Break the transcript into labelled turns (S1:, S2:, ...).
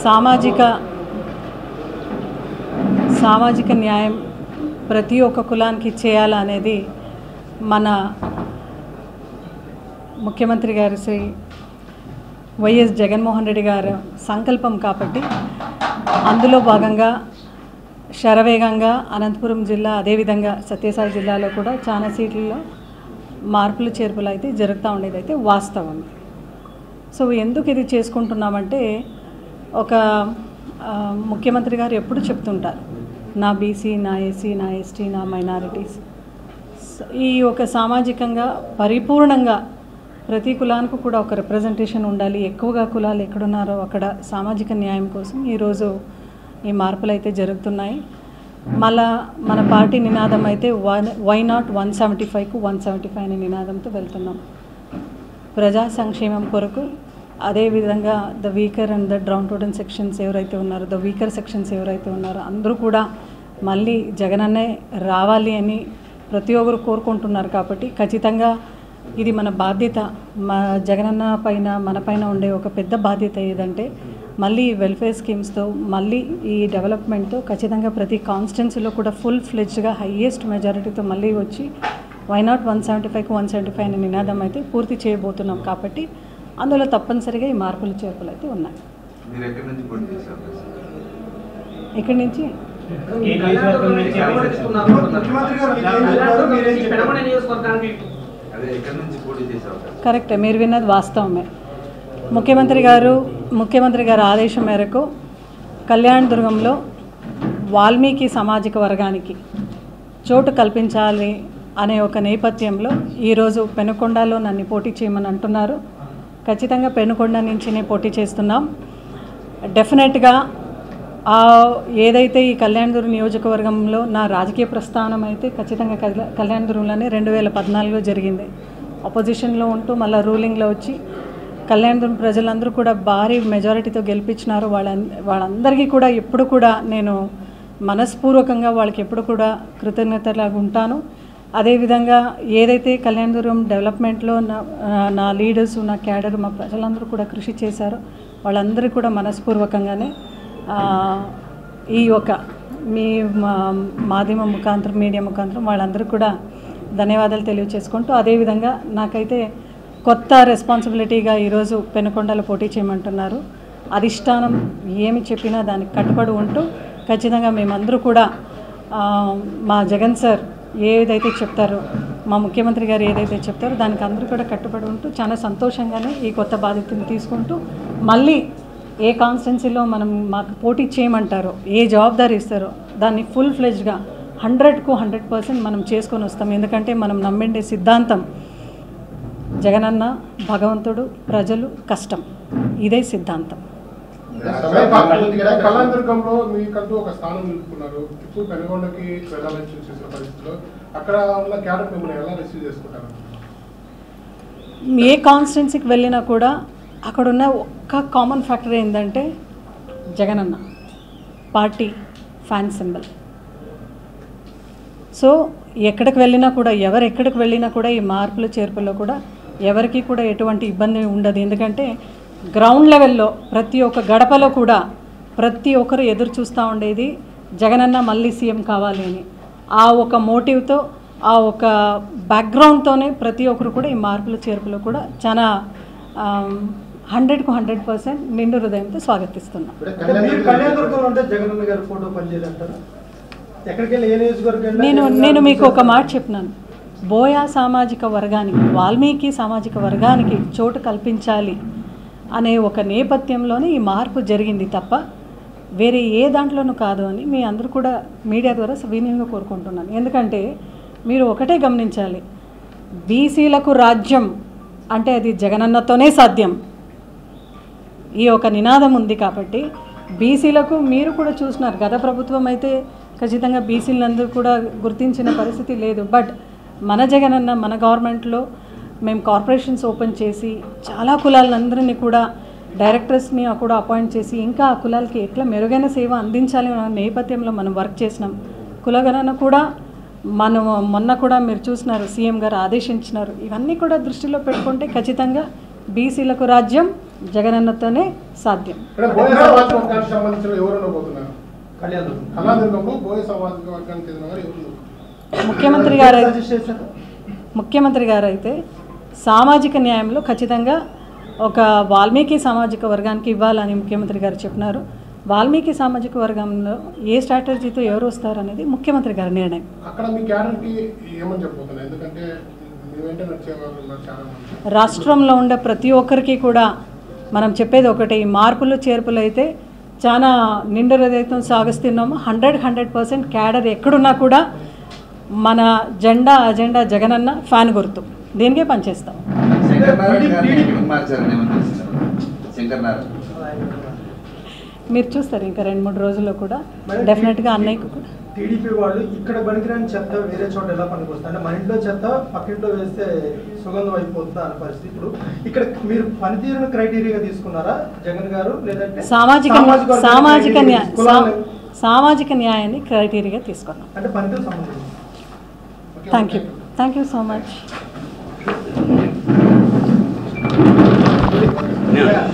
S1: సామాజిక న్యాయం ప్రతి ఒక్క కులానికి చేయాలనేది మన ముఖ్యమంత్రి గారు శ్రీ వైఎస్ జగన్మోహన్ రెడ్డి గారు సంకల్పం కాబట్టి అందులో భాగంగా శరవేగంగా అనంతపురం జిల్లా అదేవిధంగా సత్యసాయి జిల్లాలో కూడా చాలా సీట్లలో మార్పులు చేర్పులు అయితే జరుగుతూ ఉండేది అయితే వాస్తవం. సో ఎందుకు ఇది చేసుకుంటున్నామంటే ఒక ముఖ్యమంత్రి గారు ఎప్పుడు చెప్తుంటారు నా బీసీ, నా ఎస్సీ, నా ఎస్టీ, నా మైనారిటీస్, ఈ ఒక సామాజికంగా పరిపూర్ణంగా ప్రతి కులానికి కూడా ఒక రిప్రజెంటేషన్ ఉండాలి. ఎక్కువగా కులాలు ఎక్కడున్నారో అక్కడ సామాజిక న్యాయం కోసం ఈరోజు ఈ మార్పులు అయితే జరుగుతున్నాయి. మళ్ళా మన పార్టీ నినాదం అయితే వై నాట్ 175కు 175 అనే నినాదంతో వెళ్తున్నాం. ప్రజా సంక్షేమం కొరకు అదేవిధంగా the weaker and the downtrodden sections ఎవరైతే ఉన్నారో, ద వీకర్ సెక్షన్స్ ఎవరైతే ఉన్నారో అందరూ కూడా మళ్ళీ జగనన్నే రావాలి అని ప్రతి ఒక్కరు కోరుకుంటున్నారు. కాబట్టి ఖచ్చితంగా ఇది మన బాధ్యత. మా జగనన్న పైన మన పైన ఉండే ఒక పెద్ద బాధ్యత ఏదంటే మళ్ళీ వెల్ఫేర్ స్కీమ్స్తో మళ్ళీ ఈ డెవలప్మెంట్తో ఖచ్చితంగా ప్రతి కాన్స్టిట్యున్సీలో కూడా ఫుల్ ఫ్లెడ్జ్గా హైయెస్ట్ మెజారిటీతో మళ్ళీ వచ్చి వై నాట్ 175కు 175 అనే నినాదం అయితే పూర్తి చేయబోతున్నాం. కాబట్టి అందులో తప్పనిసరిగా ఈ మార్పులు చేర్పులు అయితే ఉన్నాయి. ఇక్కడి నుంచి కరెక్టే, మీరు విన్నది వాస్తవమే. ముఖ్యమంత్రి గారు ఆదేశం మేరకు కళ్యాణదుర్గంలో వాల్మీకి సామాజిక వర్గానికి చోటు కల్పించాలి అనే ఒక నేపథ్యంలో ఈరోజు పెనుకొండలో నన్ను పోటీ చేయమని అంటున్నారు. ఖచ్చితంగా పెనుకొండ నుంచి నేను పోటీ చేస్తున్నాం. డెఫినెట్గా ఏదైతే ఈ కళ్యాణదుర్గం నియోజకవర్గంలో నా రాజకీయ ప్రస్థానం అయితే ఖచ్చితంగా కళ్యాణదుర్గంలోనే 2014లో జరిగింది. అపోజిషన్లో ఉంటూ మళ్ళీ రూలింగ్లో వచ్చి కళ్యాణదుర్గం ప్రజలందరూ కూడా భారీ మెజారిటీతో గెలిపించినారు. వాళ్ళందరికీ కూడా ఎప్పుడు కూడా నేను మనస్పూర్వకంగా వాళ్ళకి ఎప్పుడు కూడా కృతజ్ఞతలాగా ఉంటాను. అదేవిధంగా ఏదైతే కళ్యాణదుర్గం డెవలప్మెంట్లో నా లీడర్స్, నా క్యాడర్, మా ప్రజలందరూ కూడా కృషి చేశారో వాళ్ళందరూ కూడా మనస్పూర్వకంగానే ఈ యొక్క మీ మాధ్యమం ముఖాంతరం, మీడియా ముఖాంతరం వాళ్ళందరూ కూడా ధన్యవాదాలు తెలియచేసుకుంటూ, అదేవిధంగా నాకైతే కొత్త రెస్పాన్సిబిలిటీగా ఈరోజు పెనుకొండలో పోటీ చేయమంటున్నారు. అధిష్టానం ఏమి చెప్పినా దానికి కట్టుబడి ఉంటూ ఖచ్చితంగా మేమందరూ కూడా మా జగన్ సార్ ఏదైతే చెప్తారో, మా ముఖ్యమంత్రి గారు ఏదైతే చెప్తారో దానికి అందరూ కూడా కట్టుబడి ఉంటూ చాలా సంతోషంగానే ఈ కొత్త బాధ్యతను తీసుకుంటూ మళ్ళీ ఏ కాన్స్టిట్యున్సీలో మాకు పోటీ చేయమంటారో, ఏ జవాబుదారీ ఇస్తారో దాన్ని ఫుల్ ఫ్లెడ్జ్గా 100కు 100% మనం చేసుకొని వస్తాం. ఎందుకంటే మనం నమ్మిండే సిద్ధాంతం జగనన్న, భగవంతుడు, ప్రజలు, కష్టం, ఇదే సిద్ధాంతం.
S2: కళ్యాణదుర్గంలో మీకంటూ ఒక స్థానం నిలుపుకున్నారు. ఇప్పుడు పెనుగొండకి వెళ్ళాలని చూసిన పరిస్థితిలో అక్కడ ఉన్న క్యాడర్ మిమ్మల్ని ఎలా రిసీవ్ చేసుకుంటారు?
S1: ఏ కాన్స్టిట్యున్సీకి వెళ్ళినా కూడా అక్కడున్న ఒక్క కామన్ ఫ్యాక్టర్ ఏంటంటే Jagananna party fan symbol. So ఎక్కడికి వెళ్ళినా కూడా, ఎక్కడికి వెళ్ళినా కూడా ఈ మార్పులు చేర్పుల్లో కూడా ఎవరికి కూడా ఎటువంటి ఇబ్బంది ఉండదు. ఎందుకంటే గ్రౌండ్ లెవెల్లో ప్రతి ఒక్క గడపలో కూడా ప్రతి ఒక్కరు ఎదురు చూస్తూ ఉండేది జగనన్న మళ్ళీ సీఎం కావాలి అని. ఆ ఒక మోటివ్తో, ఆ ఒక బ్యాక్గ్రౌండ్తోనే ప్రతి ఒక్కరు కూడా ఈ మార్పులు చేర్పులు కూడా చాలా 100కు 100% నిండు హృదయంతో స్వాగతిస్తున్నాం. నేను మీకు ఒక మాట చెప్పినాను, బోయా సామాజిక వర్గానికి, వాల్మీకి సామాజిక వర్గానికి చోటు కల్పించాలి అనే ఒక నేపథ్యంలోనే ఈ మార్పు జరిగింది తప్ప వేరే ఏ దాంట్లోనూ కాదు అని మీ అందరూ కూడా మీడియా ద్వారా సవినయంగా కోరుకుంటున్నాను. ఎందుకంటే మీరు ఒకటే గమనించాలి, బీసీలకు రాజ్యం అంటే అది జగనన్నతోనే సాధ్యం. ఈ ఒక నినాదం ఉంది కాబట్టి బీసీలకు మీరు కూడా చూస్తున్నారు. గత ప్రభుత్వం అయితే ఖచ్చితంగా బీసీలందరూ కూడా గుర్తించిన పరిస్థితి లేదు. బట్ మన జగనన్న, మన గవర్నమెంట్లో మేము కార్పొరేషన్స్ ఓపెన్ చేసి చాలా కులాలందరినీ కూడా డైరెక్టర్స్ని కూడా అపాయింట్ చేసి ఇంకా ఆ కులాలకి ఎట్లా మెరుగైన సేవ అందించాలి అనే నేపథ్యంలో మనం వర్క్ చేసినాం. కులగణన కూడా మనం మొన్న కూడా మీరు చూసినారు, సీఎం గారు ఆదేశించినారు. ఇవన్నీ కూడా దృష్టిలో పెట్టుకుంటే ఖచ్చితంగా బీసీలకు రాజ్యం జగనన్నతోనే సాధ్యం.
S2: అంటే బోయ సమాజ వర్గానికి సంబంధించిన ఎవరు ఉండబోతున్నారు? కళాదుర్గంలో బోయ సమాజ వర్గానికి చెందిన వారు ఎవరు?
S1: ముఖ్యమంత్రి గారు అయితే సామాజిక న్యాయంలో ఖచ్చితంగా ఒక వాల్మీకి సామాజిక వర్గానికి ఇవ్వాలని ముఖ్యమంత్రి గారు చెప్పినారు. వాల్మీకి సామాజిక వర్గంలో ఏ స్ట్రాటజీతో ఎవరు వస్తారు అనేది ముఖ్యమంత్రి గారి నిర్ణయం.
S2: అక్కడ మీ క్యాడర్కి ఏమని చెప్పబోతున్నారు? ఎందుకంటే మీ వెంట నడిచేవారు చాలా మంది.
S1: రాష్ట్రంలో ఉండే ప్రతి ఒక్కరికి కూడా మనం చెప్పేది ఒకటి, మార్పులు చేర్పులు అయితే చాలా నిండు హృదయంతో సాగిస్తున్నాము. 100% క్యాడర్ ఎక్కడున్నా కూడా మన అజెండా జగనన్న ఫ్యాన్ గుర్తు, దీనికే పనిచేస్తాం. మీరు చూస్తారు ఇంకా 2-3 రోజుల్లో కూడా డెఫినెట్గా అన్నయ్యకు కూడా.
S3: టీడీపీ వాళ్ళు ఇక్కడ పనికిరాని చెత్త వేరే చోట ఎలా పనికొస్తుంది అంటే మన ఇంట్లో చెత్త పక్కింట్లో వేస్తే సుగంధం అయిపోతుందా అనే పరిస్థితి. ఇప్పుడు ఇక్కడ మీరు పనితీరును క్రైటీరియాగా తీసుకున్నారా జగన్ గారు, లేదంటే
S1: సామాజిక న్యాయాన్ని క్రైటీరియాగా తీసుకున్నాం?
S3: అంటే పనితీరు సంబంధించి.
S1: Thank you so much.
S3: Yeah.